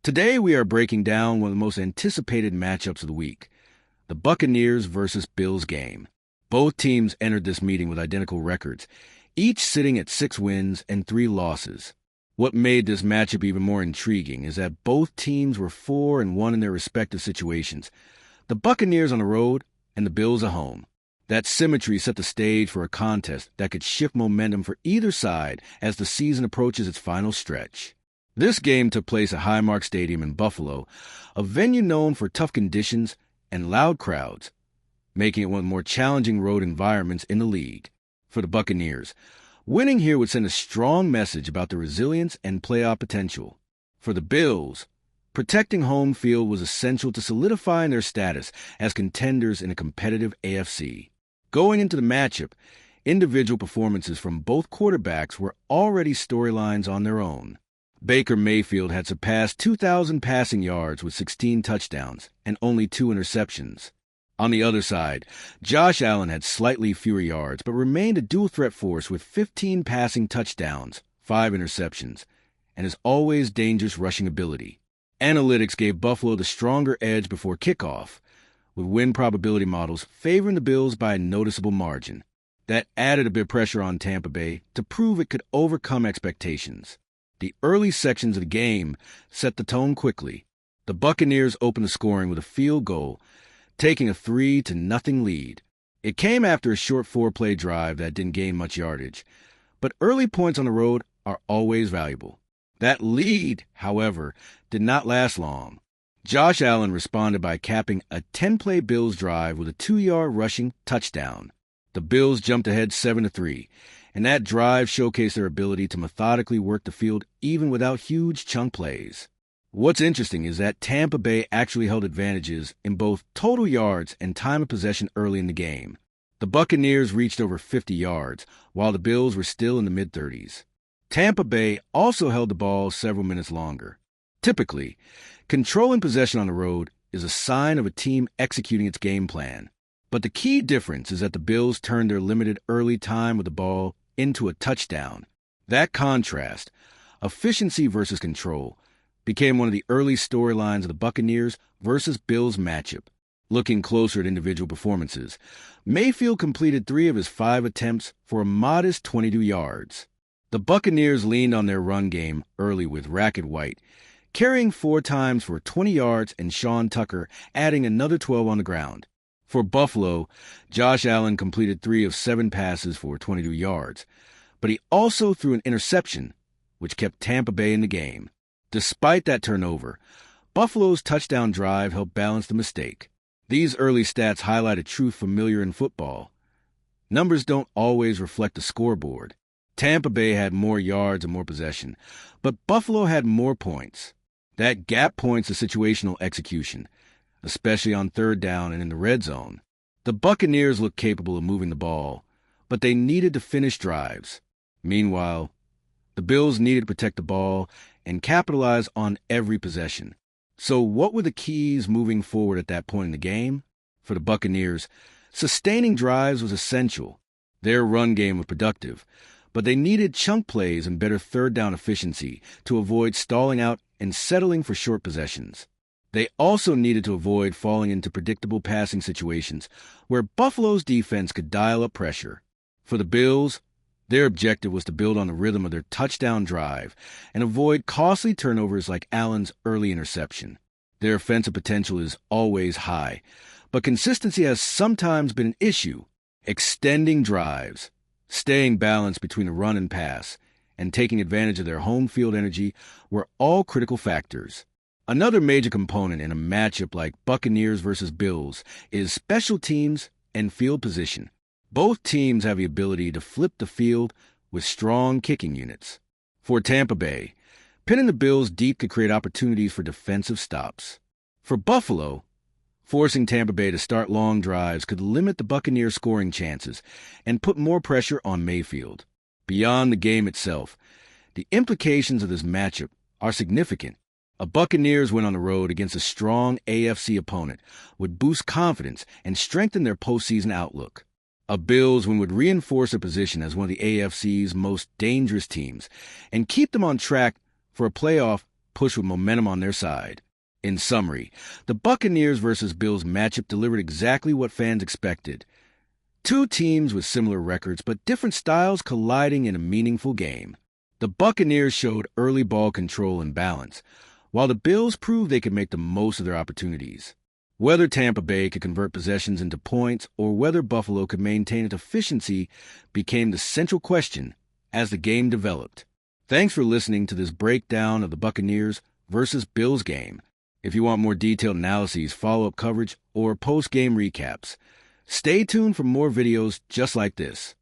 Today we are breaking down one of the most anticipated matchups of the week, the Buccaneers versus Bills game. Both teams entered this meeting with identical records, each sitting at 6 wins and 3 losses. What made this matchup even more intriguing is that both teams were 4-1 in their respective situations, the Buccaneers on the road and the Bills at home. That symmetry set the stage for a contest that could shift momentum for either side as the season approaches its final stretch. This game took place at Highmark Stadium in Buffalo, a venue known for tough conditions and loud crowds, making it one of the more challenging road environments in the league. For the Buccaneers, winning here would send a strong message about their resilience and playoff potential. For the Bills, protecting home field was essential to solidifying their status as contenders in a competitive AFC. Going into the matchup, individual performances from both quarterbacks were already storylines on their own. Baker Mayfield had surpassed 2,000 passing yards with 16 touchdowns and only 2 interceptions. On the other side, Josh Allen had slightly fewer yards but remained a dual-threat force with 15 passing touchdowns, 5 interceptions, and his always dangerous rushing ability. Analytics gave Buffalo the stronger edge before kickoff, with win probability models favoring the Bills by a noticeable margin. That added a bit of pressure on Tampa Bay to prove it could overcome expectations. The early sections of the game set the tone quickly. The Buccaneers opened the scoring with a field goal, taking a 3-0 lead. It came after a short 4-play drive that didn't gain much yardage, but early points on the road are always valuable. That lead, however, did not last long. Josh Allen responded by capping a 10-play Bills drive with a 2-yard rushing touchdown. The Bills jumped ahead 7-3, and that drive showcased their ability to methodically work the field even without huge chunk plays. What's interesting is that Tampa Bay actually held advantages in both total yards and time of possession early in the game. The Buccaneers reached over 50 yards, while the Bills were still in the mid-30s. Tampa Bay also held the ball several minutes longer. Typically, controlling possession on the road is a sign of a team executing its game plan. But the key difference is that the Bills turned their limited early time with the ball into a touchdown. That contrast, efficiency versus control, became one of the early storylines of the Buccaneers versus Bills matchup. Looking closer at individual performances, Mayfield completed 3 of his 5 attempts for a modest 22 yards. The Buccaneers leaned on their run game early with Rackett White, carrying 4 times for 20 yards and Sean Tucker adding another 12 on the ground. For Buffalo, Josh Allen completed 3 of 7 passes for 22 yards, but he also threw an interception, which kept Tampa Bay in the game. Despite that turnover, Buffalo's touchdown drive helped balance the mistake. These early stats highlight a truth familiar in football. Numbers don't always reflect the scoreboard. Tampa Bay had more yards and more possession, but Buffalo had more points. That gap points to situational execution, especially on 3rd down and in the red zone. The Buccaneers looked capable of moving the ball, but they needed to finish drives. Meanwhile, the Bills needed to protect the ball and capitalize on every possession. So what were the keys moving forward at that point in the game? For the Buccaneers, sustaining drives was essential. Their run game was productive, but they needed chunk plays and better 3rd down efficiency to avoid stalling out and settling for short possessions. They also needed to avoid falling into predictable passing situations where Buffalo's defense could dial up pressure. For the Bills, their objective was to build on the rhythm of their touchdown drive and avoid costly turnovers like Allen's early interception. Their offensive potential is always high, but consistency has sometimes been an issue. Extending drives, staying balanced between the run and pass, and taking advantage of their home field energy were all critical factors. Another major component in a matchup like Buccaneers versus Bills is special teams and field position. Both teams have the ability to flip the field with strong kicking units. For Tampa Bay, pinning the Bills deep could create opportunities for defensive stops. For Buffalo, forcing Tampa Bay to start long drives could limit the Buccaneers' scoring chances and put more pressure on Mayfield. Beyond the game itself, the implications of this matchup are significant. A Buccaneers win on the road against a strong AFC opponent would boost confidence and strengthen their postseason outlook. A Bills win would reinforce their position as one of the AFC's most dangerous teams and keep them on track for a playoff pushed with momentum on their side. In summary, the Buccaneers versus Bills matchup delivered exactly what fans expected. Two teams with similar records but different styles colliding in a meaningful game. The Buccaneers showed early ball control and balance, while the Bills proved they could make the most of their opportunities. Whether Tampa Bay could convert possessions into points or whether Buffalo could maintain its efficiency became the central question as the game developed. Thanks for listening to this breakdown of the Buccaneers versus Bills game. If you want more detailed analyses, follow-up coverage, or post-game recaps, stay tuned for more videos just like this.